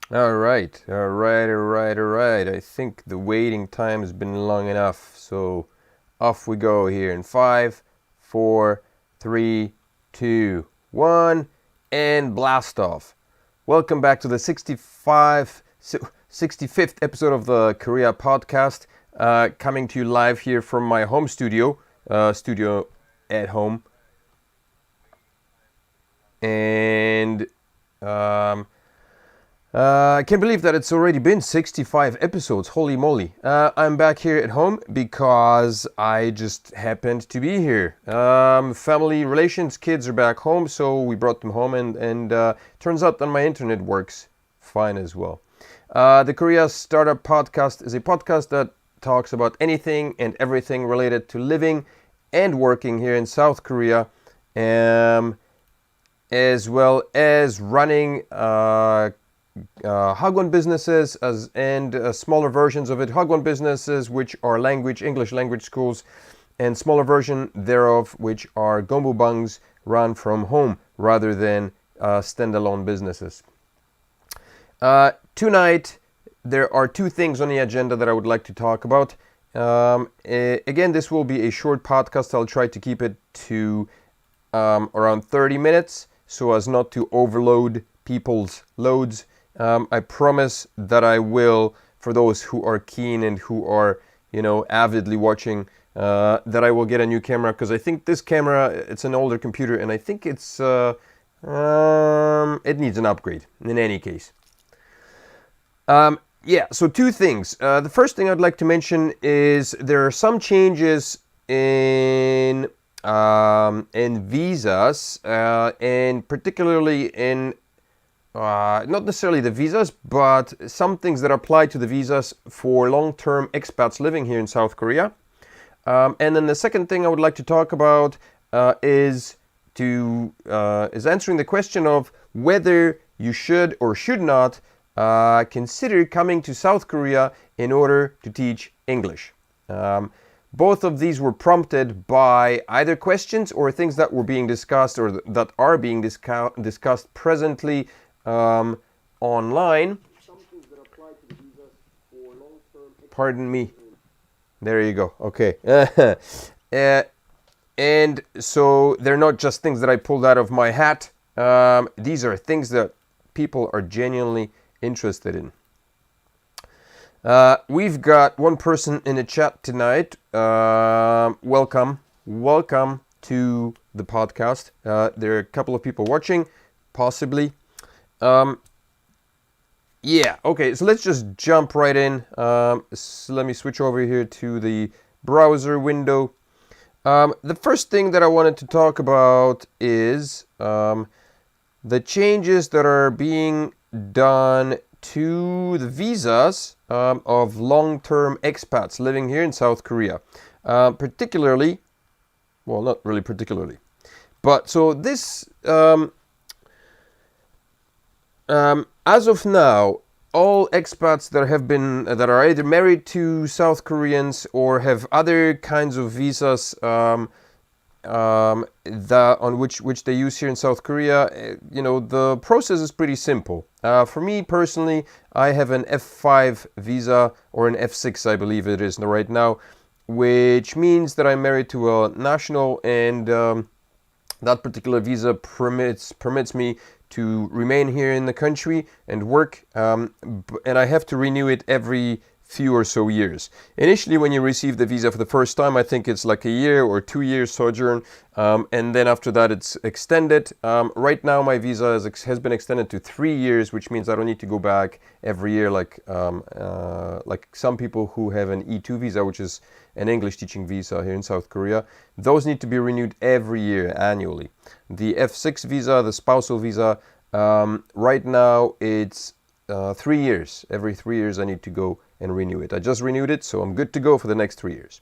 All right, all right, all right, all right. I think the waiting time has been long enough. So off we go here in 5, 4, 3, 2, 1, and blast off. Welcome back to the 65th episode of the Korea podcast, coming to you live here from my home studio at home. And um, I can't believe that it's already been 65 episodes. Holy moly. I'm back here at home because I just happened to be here. Family relations, kids are back home, so we brought them home, and turns out that my internet works fine as well. The Korea Startup Podcast is a podcast that talks about anything and everything related to living and working here in South Korea, as well as running Hagwon businesses and smaller versions of it. Hagwon businesses, which are English language schools, and smaller version thereof, which are gombubangs run from home rather than standalone businesses. Tonight, there are two things on the agenda that I would like to talk about. Again, this will be a short podcast. I'll try to keep it to around 30 minutes so as not to overload people's loads. I promise that I will, for those who are keen and who are, avidly watching, that I will get a new camera, because I think this camera, it's an older computer, and I think it needs an upgrade in any case. So two things. The first thing I'd like to mention is there are some changes in visas, and particularly in not necessarily the visas, but some things that apply to the visas for long-term expats living here in South Korea. And then the second thing I would like to talk about is answering the question of whether you should or should not consider coming to South Korea in order to teach English. Both of these were prompted by either questions or things that were being discussed or that are being discussed presently online. Pardon me. There you go. Okay. And so they're not just things that I pulled out of my hat. These are things that people are genuinely interested in. We've got one person in the chat tonight. Welcome to the podcast. There are a couple of people watching, possibly. Okay, so let's just jump right in. So let me switch over here to the browser window. The first thing that I wanted to talk about is the changes that are being done to the visas of long-term expats living here in South Korea. Particularly, well, not really particularly, but so this, as of now, all expats that are either married to South Koreans or have other kinds of visas which they use here in South Korea, the process is pretty simple. For me personally, I have an F5 visa, or an F6, I believe it is right now, which means that I'm married to a national, and that particular visa permits me to remain here in the country and work, and I have to renew it every few or so years. Initially, when you receive the visa for the first time, I think it's like a year or 2 years sojourn, and then after that it's extended. Right now my visa has been extended to 3 years, which means I don't need to go back every year like some people who have an E2 visa, which is an English teaching visa here in South Korea. Those need to be renewed every year annually. The F6 visa, the spousal visa, right now it's 3 years. Every 3 years I need to go and renew it. I just renewed it, so I'm good to go for the next 3 years.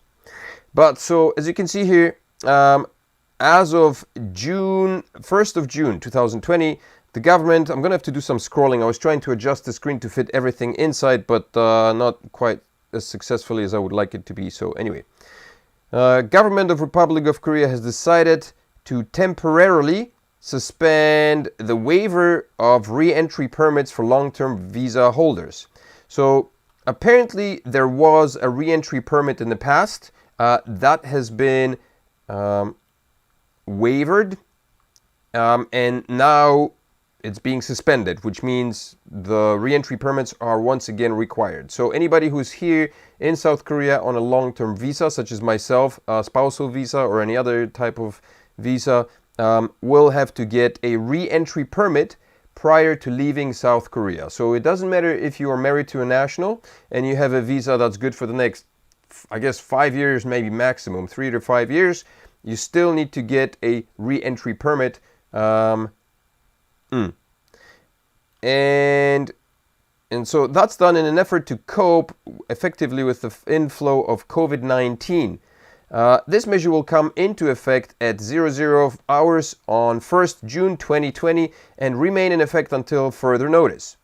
But so as you can see here, as of 1st of June 2020, the government, I'm going to have to do some scrolling. I was trying to adjust the screen to fit everything inside, but not quite as successfully as I would like it to be. So anyway, government of Republic of Korea has decided to temporarily suspend the waiver of re-entry permits for long-term visa holders. So apparently there was a re-entry permit in the past that has been waived, and now it's being suspended, which means the re-entry permits are once again required. So anybody who's here in South Korea on a long-term visa, such as myself, a spousal visa or any other type of visa, will have to get a re-entry permit prior to leaving South Korea. So it doesn't matter if you are married to a national and you have a visa that's good for the next, I guess, 5 years, maybe maximum 3 to 5 years, you still need to get a re-entry permit. And so that's done in an effort to cope effectively with the inflow of COVID-19. This measure will come into effect at 00 hours on 1st June 2020 and remain in effect until further notice.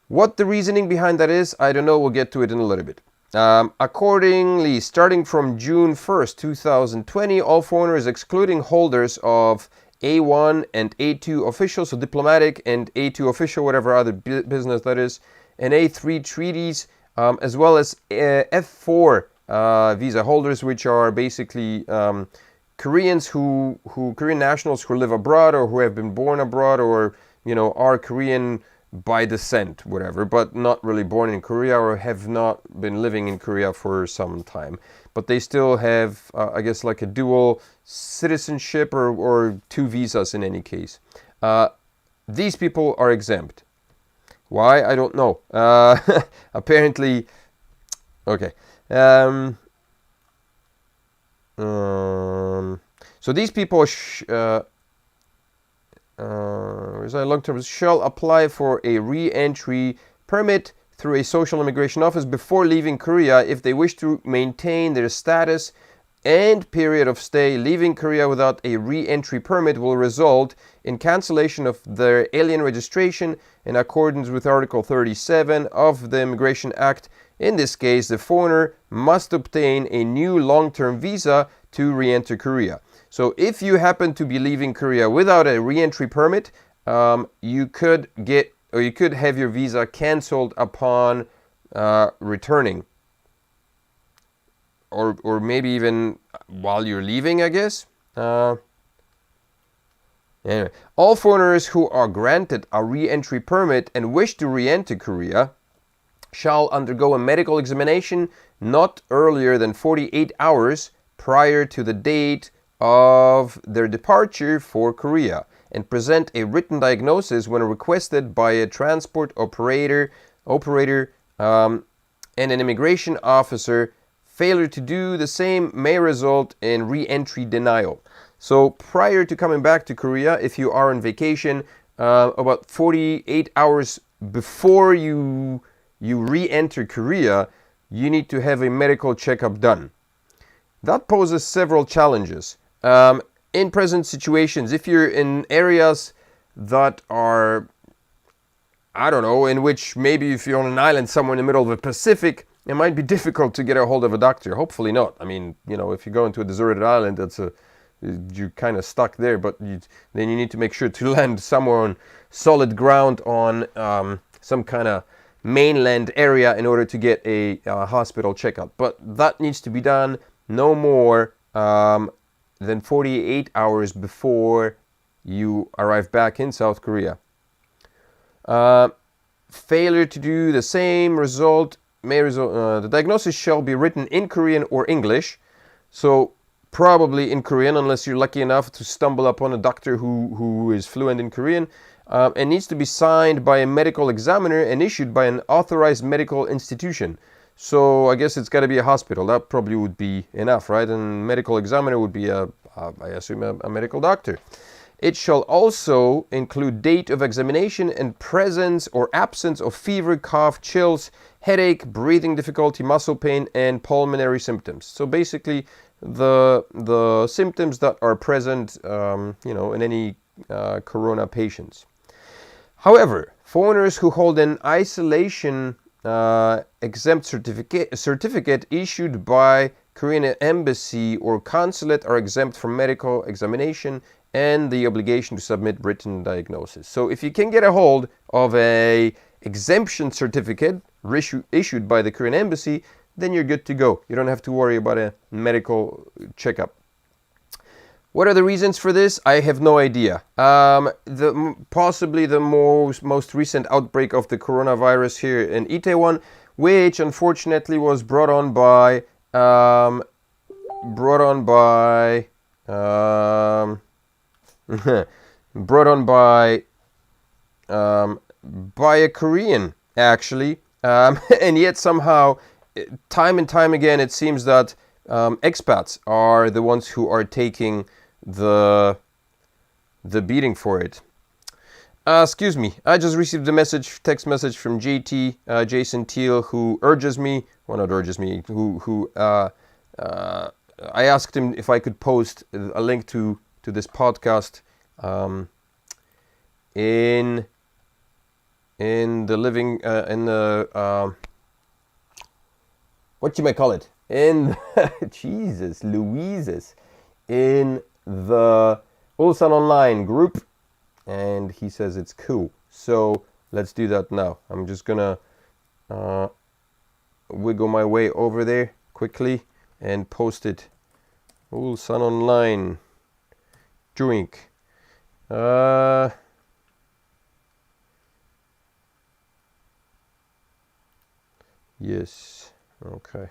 What the reasoning behind that is, I don't know. We'll get to it in a little bit. Accordingly, starting from June 1st, 2020, all foreigners, excluding holders of A1 and A2 official, so diplomatic and A2 official, whatever other business that is, and A3 treaties, as well as F4 visa holders, which are basically Koreans Korean nationals who live abroad or who have been born abroad or, are Korean by descent, whatever, but not really born in Korea or have not been living in Korea for some time. But they still have, I guess, like a dual citizenship or two visas in any case. These people are exempt. Why? I don't know. Apparently, okay. So these people long-term shall apply for a re-entry permit through a social immigration office before leaving Korea if they wish to maintain their status and period of stay. Leaving Korea without a re-entry permit will result in cancellation of their alien registration in accordance with Article 37 of the Immigration Act. In this case, the foreigner must obtain a new long-term visa to re-enter Korea. So if you happen to be leaving Korea without a re-entry permit, you could have your visa cancelled upon returning, or maybe even while you're leaving, I guess. Anyway, all foreigners who are granted a re-entry permit and wish to re-enter Korea shall undergo a medical examination not earlier than 48 hours prior to the date of their departure for Korea and present a written diagnosis when requested by a transport operator and an immigration officer. Failure to do the same may result in re-entry denial. So prior to coming back to Korea, if you are on vacation, about 48 hours before you re-enter Korea, you need to have a medical checkup done. That poses several challenges. In present situations, if you're in areas that are, I don't know, in which maybe if you're on an island somewhere in the middle of the Pacific, it might be difficult to get a hold of a doctor. Hopefully not. I mean, if you go into a deserted island, you're kind of stuck there, but then you need to make sure to land somewhere on solid ground on some kind of mainland area in order to get a hospital checkup. But that needs to be done no more than 48 hours before you arrive back in South Korea. Failure to do the same may result. The diagnosis shall be written in Korean or English. So probably in Korean, unless you're lucky enough to stumble upon a doctor who is fluent in Korean, and needs to be signed by a medical examiner and issued by an authorized medical institution. So I guess it's got to be a hospital. That probably would be enough, right? And medical examiner would be I assume a medical doctor. It shall also include date of examination and presence or absence of fever, cough, chills, headache, breathing difficulty, muscle pain, and pulmonary symptoms. So basically, the symptoms that are present, in any corona patients. However, foreigners who hold an isolation exempt certificate issued by Korean embassy or consulate are exempt from medical examination and the obligation to submit written diagnosis. So if you can get a hold of a exemption certificate issued by the Korean embassy, then you're good to go. You don't have to worry about a medical checkup. What are the reasons for this? I have no idea. Possibly the most recent outbreak of the coronavirus here in Itaewon, which unfortunately was brought on by a Korean, actually, and yet somehow, time and time again, it seems that expats are the ones who are taking the beating for it. Excuse me, I just received a text message from Jason Teal, who I asked him if I could post a link to this podcast in the living what you might call it, in Jesus Louises, in the Ulsan Online group, and he says it's cool. So let's do that now. I'm just gonna wiggle my way over there quickly and post it. Ulsan Online drink. Yes. Okay.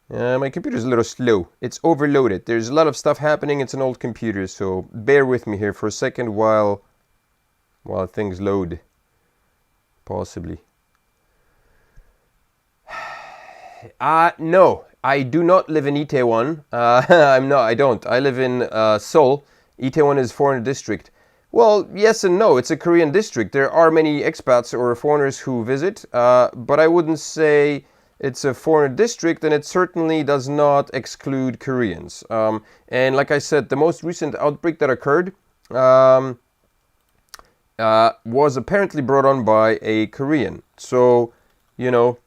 My computer's a little slow. It's overloaded. There's a lot of stuff happening. It's an old computer, so bear with me here for a second while things load. Possibly. No, I do not live in Itaewon. I don't. I live in Seoul. Itaewon is foreign district. Well, yes and no. It's a Korean district. There are many expats or foreigners who visit, but I wouldn't say it's a foreign district, and it certainly does not exclude Koreans. And like I said, the most recent outbreak that occurred was apparently brought on by a Korean. So, you know,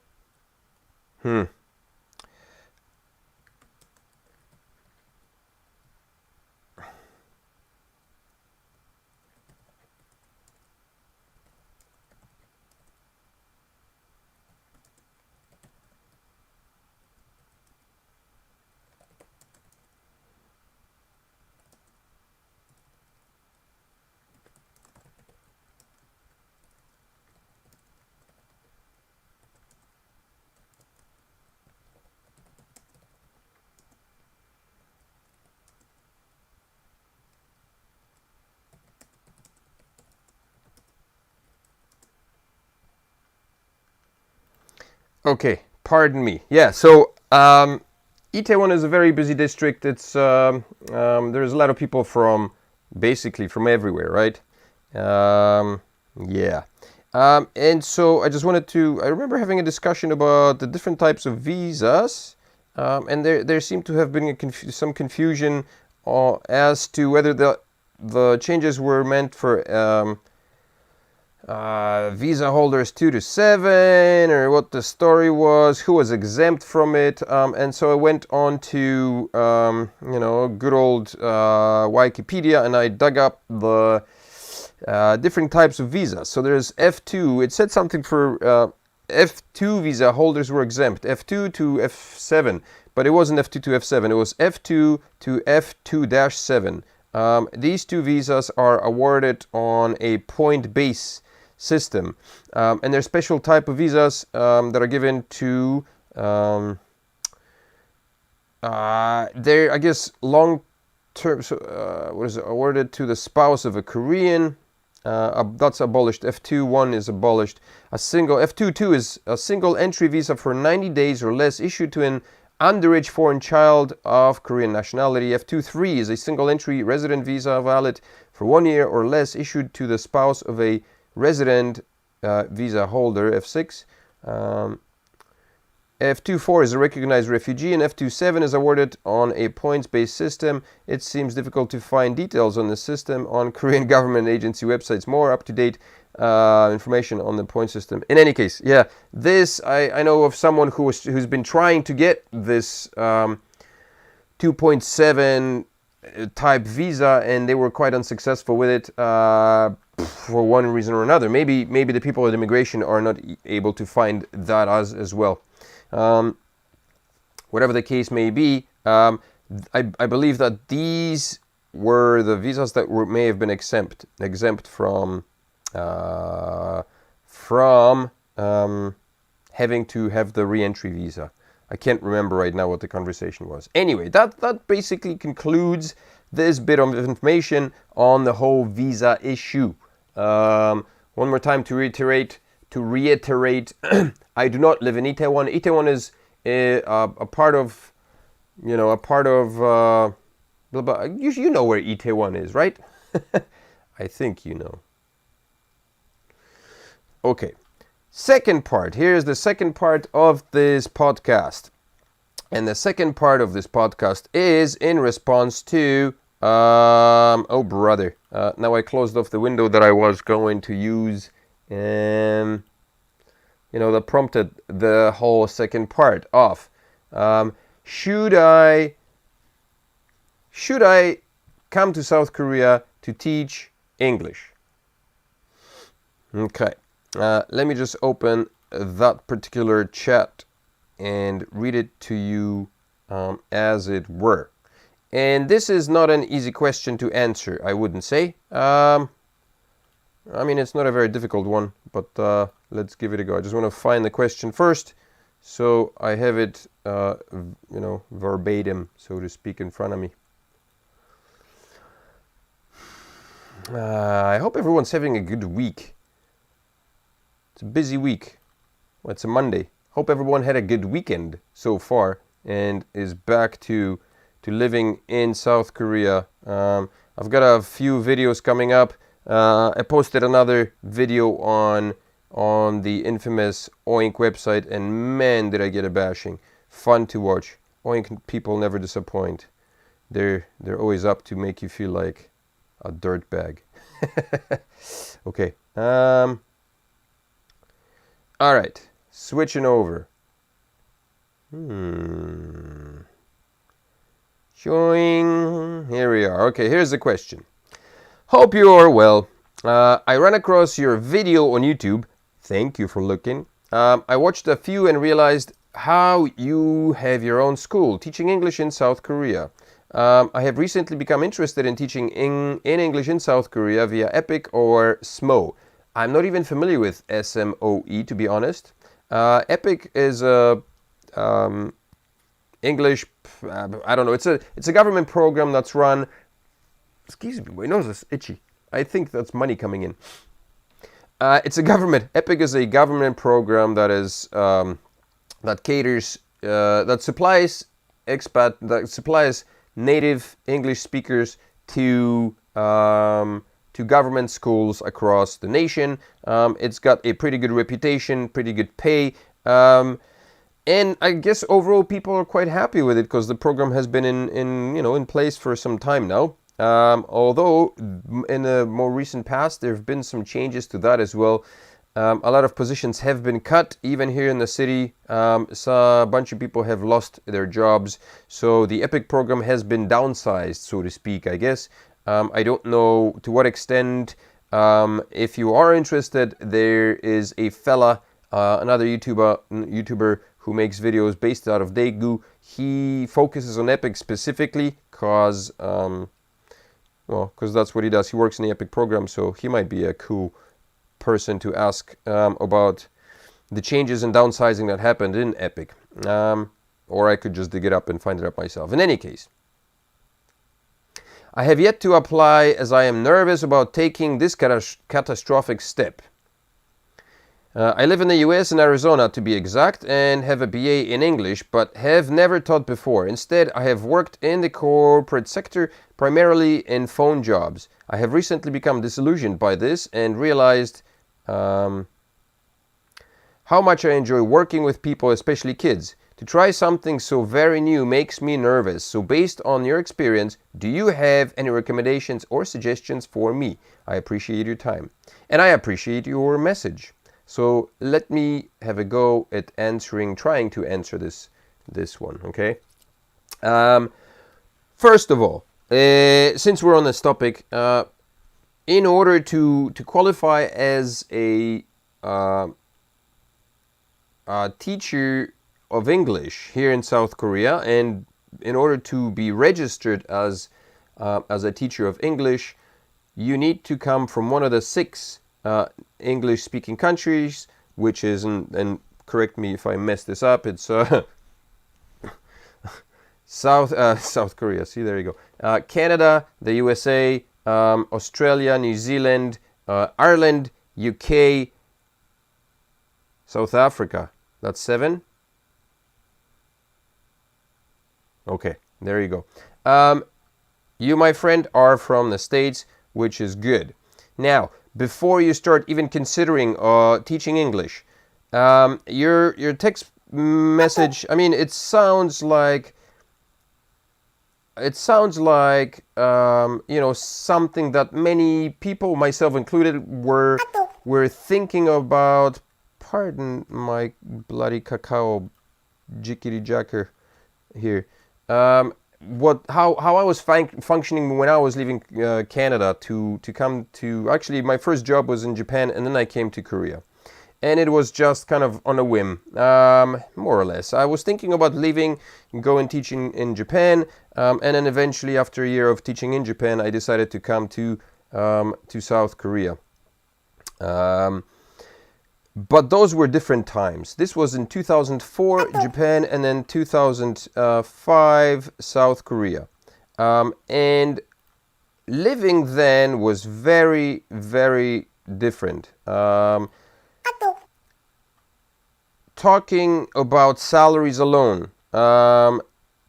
okay, pardon me. Yeah, so Itaewon is a very busy district. It's there's a lot of people from basically from everywhere, right? Yeah. And so I just wanted to. I remember having a discussion about the different types of visas, and there seemed to have been some confusion as to whether the changes were meant for visa holders 2 to 7, or what the story was, who was exempt from it, and so I went on to good old Wikipedia, and I dug up the different types of visas. So there's F2. It said something for F2 visa holders were exempt, F2 to F7, but it wasn't F2 to F7. It was F2 to F2-7. These two visas are awarded on a point base system, and there's special type of visas that are given to they're, I guess, long term. What is it, awarded to the spouse of a Korean. That's abolished. F2-1 is abolished. F2-2 is a single entry visa for 90 days or less issued to an underage foreign child of Korean nationality. F2-3 is a single entry resident visa valid for 1 year or less issued to the spouse of a resident visa holder. F6. F2-4 is a recognized refugee, and F2-7 is awarded on a points-based system. It seems difficult to find details on the system on Korean government agency websites. More up-to-date information on the point system. In any case, yeah, this I know of someone who's been trying to get this 2.7 type visa, and they were quite unsuccessful with it for one reason or another. Maybe the people at immigration are not able to find that as well. Whatever the case may be, I believe that these were the visas that may have been exempt from having to have the re-entry visa. I can't remember right now what the conversation was. Anyway, that basically concludes this bit of information on the whole visa issue. One more time to reiterate, I do not live in Itaewon. Itaewon is a part of, you know where Itaewon is, right? I think you know. Okay. Second part. Here's the second part of this podcast. And the second part of this podcast is in response to... oh, brother. Now I closed off the window that I was going to use. That prompted the whole second part off. Should I come to South Korea to teach English? Okay. Let me just open that particular chat and read it to you as it were. And this is not an easy question to answer, I wouldn't say. It's not a very difficult one, but let's give it a go. I just want to find the question first, so I have it, verbatim, so to speak, in front of me. I hope everyone's having a good week. It's a busy week. Well, it's a Monday. Hope everyone had a good weekend so far and is back to living in South Korea. I've got a few videos coming up. I posted another video on the infamous Oink website, and man, did I get a bashing. Fun to watch. Oink people never disappoint. They're always up to make you feel like a dirtbag. Okay. All right, switching over. Showing. Here we are. Okay, here's the question. Hope you are well. I ran across your video on YouTube. Thank you for looking. I watched a few and realized how you have your own school teaching English in South Korea. I have recently become interested in teaching in English in South Korea via Epic or SMO. I'm not even familiar with SMOE, to be honest. Epic is a English, I don't know, it's a government program that's run, excuse me, my nose is itchy. I think that's money coming in. Epic is a government program that is, that caters, that supplies expat, that supplies native English speakers to government schools across the nation. It's got a pretty good reputation, pretty good pay, and I guess overall people are quite happy with it because the program has been in place for some time now. Although in the more recent past there have been some changes to that as well. A lot of positions have been cut, even here in the city. So a bunch of people have lost their jobs, so the EPIC program has been downsized, so to speak, I guess. I don't know to what extent. If you are interested, there is a fella, another YouTuber who makes videos based out of Daegu. He focuses on EPIC specifically because that's what he does. He works in the EPIC program, so he might be a cool person to ask about the changes and downsizing that happened in EPIC. Or I could just dig it up and find it up myself. In any case, I have yet to apply as I am nervous about taking this catastrophic step. I live in the US, in Arizona to be exact, and have a BA in English, but have never taught before. Instead, I have worked in the corporate sector, primarily in phone jobs. I have recently become disillusioned by this and realized how much I enjoy working with people, especially kids. To try something so very new makes me nervous. So based on your experience, do you have any recommendations or suggestions for me? I appreciate your time. And I appreciate your message. So let me have a go at trying to answer this one, okay? First of all, Since we're on this topic, in order to qualify as a teacher of English here in South Korea, and in order to be registered as a teacher of English, you need to come from one of the 6 English-speaking countries, which is, and correct me if I mess this up, it's South Korea. See, there you go. Canada, the USA, Australia, New Zealand, Ireland, UK, South Africa. That's 7. Okay, there you go. You, my friend, are from the States, which is good. Now, before you start even considering teaching English, your text message, I mean, it sounds like something that many people, myself included, were thinking about. Pardon my bloody cacao jickety jacker here. How I was functioning when I was leaving Canada to come to, actually my first job was in Japan, and then I came to Korea. And it was just kind of on a whim, more or less. I was thinking about leaving and going teaching in Japan, and then eventually, after a year of teaching in Japan, I decided to come to South Korea. But those were different times. This was in 2004, Japan, and then 2005, South Korea. And living then was very, very different. Talking about salaries alone,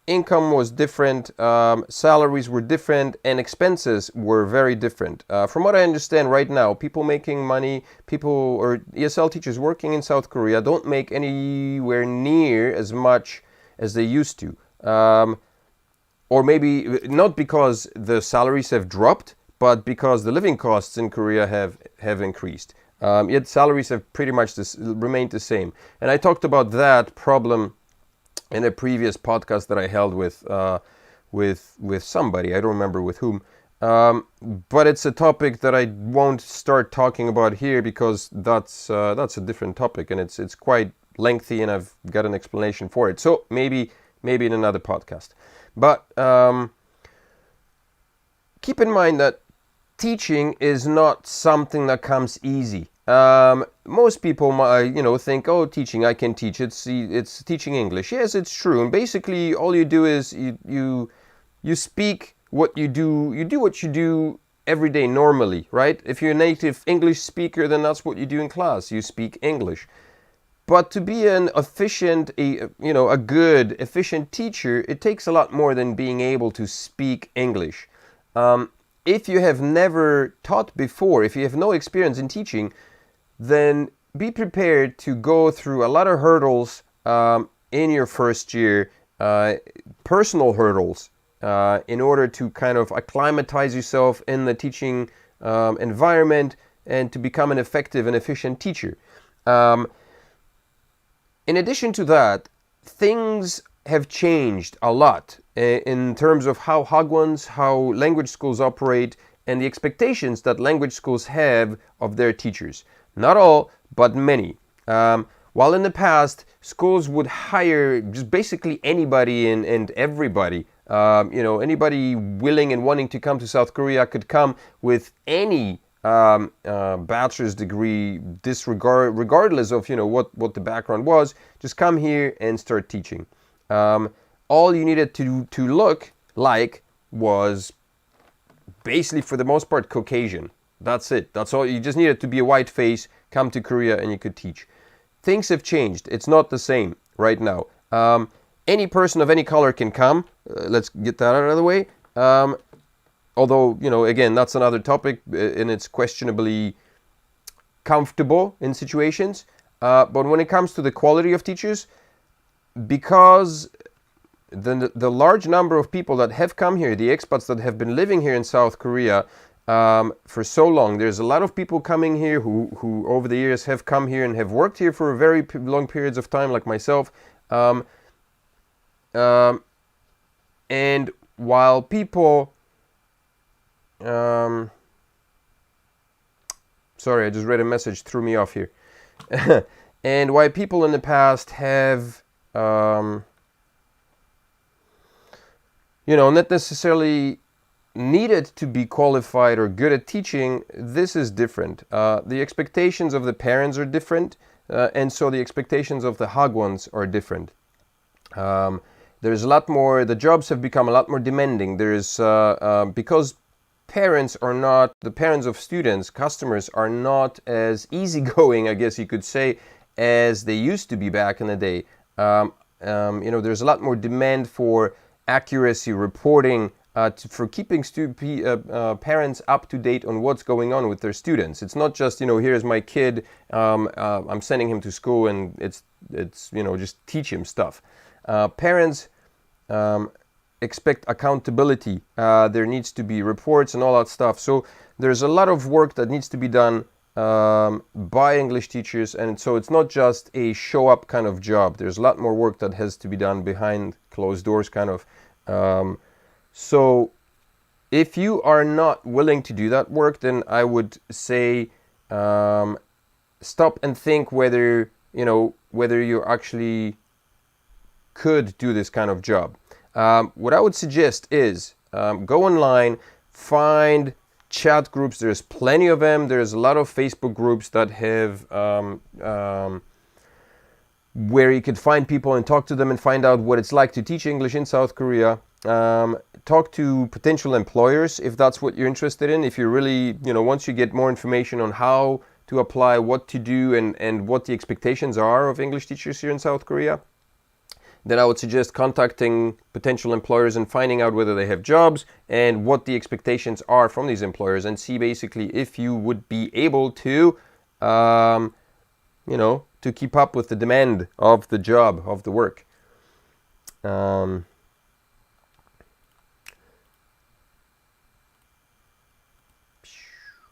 income was different, salaries were different, and expenses were very different. From what I understand right now, people making money, or ESL teachers working in South Korea don't make anywhere near as much as they used to. Or maybe not because the salaries have dropped, but because the living costs in Korea have increased. Yet salaries have pretty much remained the same. And I talked about that problem in a previous podcast that I held with somebody. I don't remember with whom. But it's a topic that I won't start talking about here, because that's a different topic, and it's quite lengthy, and I've got an explanation for it. So maybe in another podcast. But keep in mind that teaching is not something that comes easy. Most people might, think, oh, teaching, I can teach. It's teaching English. Yes, it's true. And basically, all you do is you speak what you do. You do what you do every day normally, right? If you're a native English speaker, then that's what you do in class. You speak English. But to be an efficient, a good, efficient teacher, it takes a lot more than being able to speak English. If you have never taught before, if you have no experience in teaching, then be prepared to go through a lot of hurdles in your first year, personal hurdles, in order to kind of acclimatize yourself in the teaching environment and to become an effective and efficient teacher. In addition to that, things have changed a lot in terms of how Hagwons, how language schools operate, and the expectations that language schools have of their teachers. Not all, but many. While in the past, schools would hire just basically anybody and everybody. Anybody willing and wanting to come to South Korea could come with any bachelor's degree, regardless of what the background was. Just come here and start teaching. All you needed to look like was basically, for the most part, Caucasian. That's it. That's all. You just needed to be a white face, come to Korea, and you could teach. Things have changed. It's not the same right now. Any person of any color can come. Let's get that out of the way. Although, again, that's another topic, and it's questionably comfortable in situations. But when it comes to the quality of teachers, because the large number of people that have come here, the expats that have been living here in South Korea for so long, there's a lot of people coming here who over the years have come here and have worked here for very long periods of time, like myself. And while people Sorry, I just read a message, threw me off here. And why people in the past have, not necessarily needed to be qualified or good at teaching, this is different. The expectations of the parents are different, and so the expectations of the Hagwons are different. There's a lot more, the jobs have become a lot more demanding. Because the parents of students, customers, are not as easygoing, I guess you could say, as they used to be back in the day. There's a lot more demand for accuracy reporting, for keeping parents up to date on what's going on with their students. It's not just, here's my kid, I'm sending him to school and it's just teach him stuff. Parents expect accountability. There needs to be reports and all that stuff. So there's a lot of work that needs to be done by English teachers, and so it's not just a show up kind of job. There's a lot more work that has to be done behind closed doors kind of. So if you are not willing to do that work, then I would say stop and think whether you actually could do this kind of job. What I would suggest is go online, find chat groups. There's plenty of them. There's a lot of Facebook groups that have where you could find people and talk to them and find out what it's like to teach English in South Korea. Talk to potential employers if that's what you're interested in. If you're really, once you get more information on how to apply, what to do, and what the expectations are of English teachers here in South Korea, then I would suggest contacting potential employers and finding out whether they have jobs and what the expectations are from these employers, and see basically if you would be able to, to keep up with the demand of the job, of the work.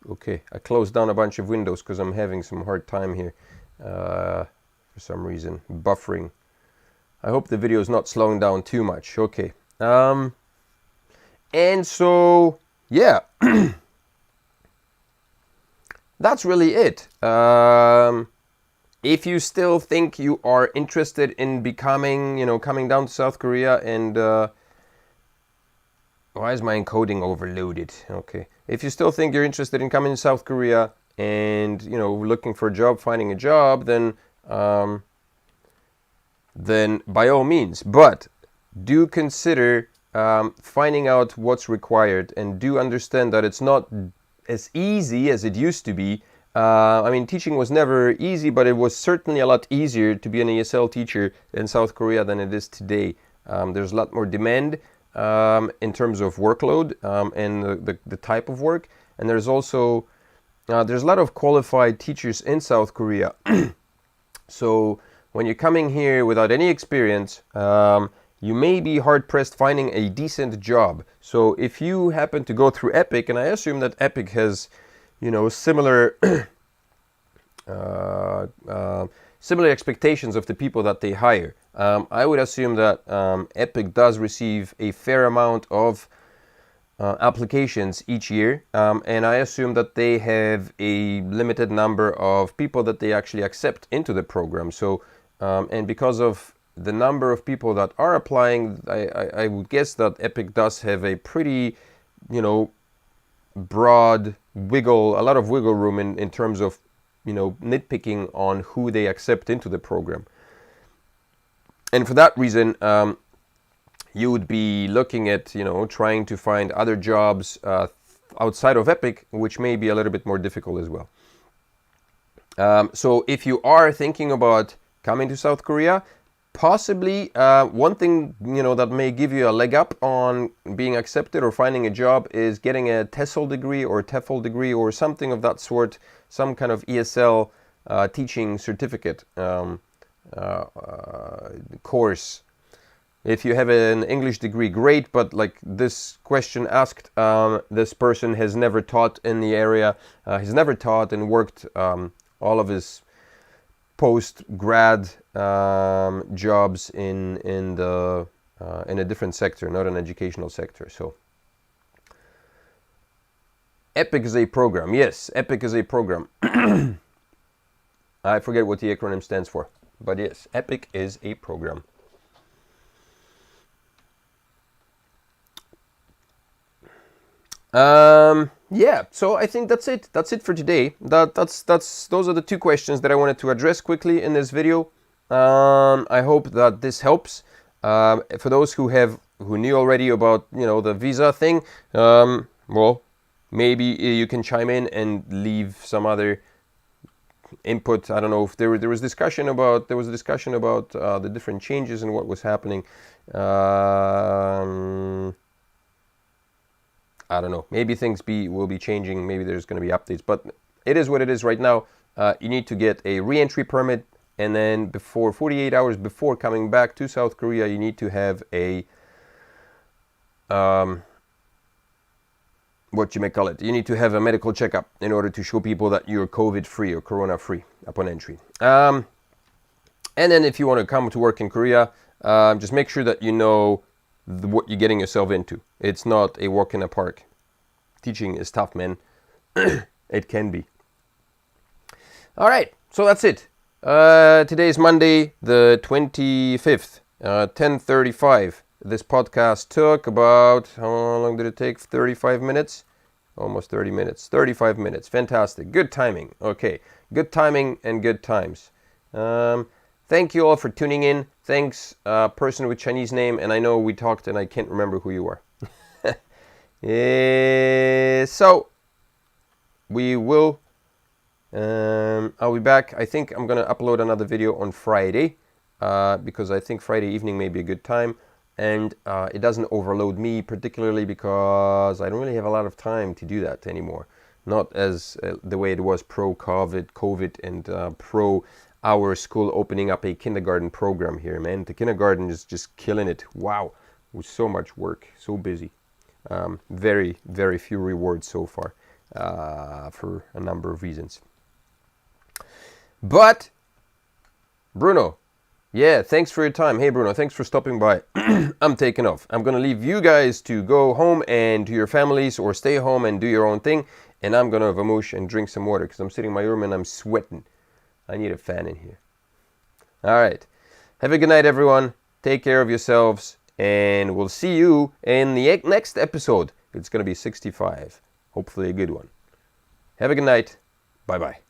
Okay, I closed down a bunch of windows because I'm having some hard time here for some reason, buffering. I hope the video is not slowing down too much. Okay. And so, yeah, that's really it. If you still think you are interested in becoming, coming down to South Korea and... why is my encoding overloaded? Okay. If you still think you're interested in coming to South Korea and, looking for a job, finding a job, then by all means. But do consider finding out what's required, and do understand that it's not as easy as it used to be. Teaching was never easy, but it was certainly a lot easier to be an ESL teacher in South Korea than it is today. There's a lot more demand in terms of workload and the type of work, and there's also there's a lot of qualified teachers in South Korea. So when you're coming here without any experience, you may be hard-pressed finding a decent job. So if you happen to go through Epic, and I assume that Epic has similar similar expectations of the people that they hire. I would assume that Epic does receive a fair amount of applications each year, and I assume that they have a limited number of people that they actually accept into the program. So, and because of the number of people that are applying, I would guess that Epic does have a pretty, broad a lot of wiggle room in terms of, nitpicking on who they accept into the program. And for that reason, you would be looking at, trying to find other jobs outside of Epic, which may be a little bit more difficult as well. So if you are thinking about coming to South Korea, possibly one thing, that may give you a leg up on being accepted or finding a job is getting a TESOL degree or TEFL degree or something of that sort, some kind of ESL teaching certificate course. If you have an English degree, great, but like this question asked, this person has never taught in the area, he's never taught and worked all of his post-grad jobs in a different sector, not an educational sector. So Epic is a program. Yes, Epic is a program. I forget what the acronym stands for. But yes, Epic is a program. Yeah, so I think that's it. That's it for today. Those are the two questions that I wanted to address quickly in this video. I hope that this helps. For those who knew already about the visa thing, well, maybe you can chime in and leave some other input. I don't know if there was a discussion about the different changes and what was happening. I don't know. Maybe things will be changing. Maybe there's going to be updates. But it is what it is right now. You need to get a re-entry permit, and then 48 hours before coming back to South Korea, you need to have a what you may call it. You need to have a medical checkup in order to show people that you're COVID-free or corona-free upon entry. And then if you want to come to work in Korea, just make sure that you know what you're getting yourself into. It's not a walk in a park. Teaching is tough, man. It can be. All right, so that's it. Today is Monday, the 25th, 10:35. This podcast took about, how long did it take? 35 minutes? Almost 30 minutes. 35 minutes. Fantastic. Good timing. Okay. Good timing and good times. Thank you all for tuning in. Thanks, person with Chinese name. And I know we talked and I can't remember who you are. So, we will... I'll be back. I think I'm going to upload another video on Friday. Because I think Friday evening may be a good time. And it doesn't overload me particularly because I don't really have a lot of time to do that anymore. Not as the way it was pro-COVID and pro our school opening up a kindergarten program here, man. The kindergarten is just killing it. Wow. With so much work, so busy. Very, very few rewards so far for a number of reasons. But, Bruno, yeah, thanks for your time. Hey, Bruno, thanks for stopping by. I'm taking off. I'm going to leave you guys to go home and to your families or stay home and do your own thing. And I'm going to vamoosh and drink some water because I'm sitting in my room and I'm sweating. I need a fan in here. All right. Have a good night, everyone. Take care of yourselves. And we'll see you in the next episode. It's going to be 65. Hopefully a good one. Have a good night. Bye-bye.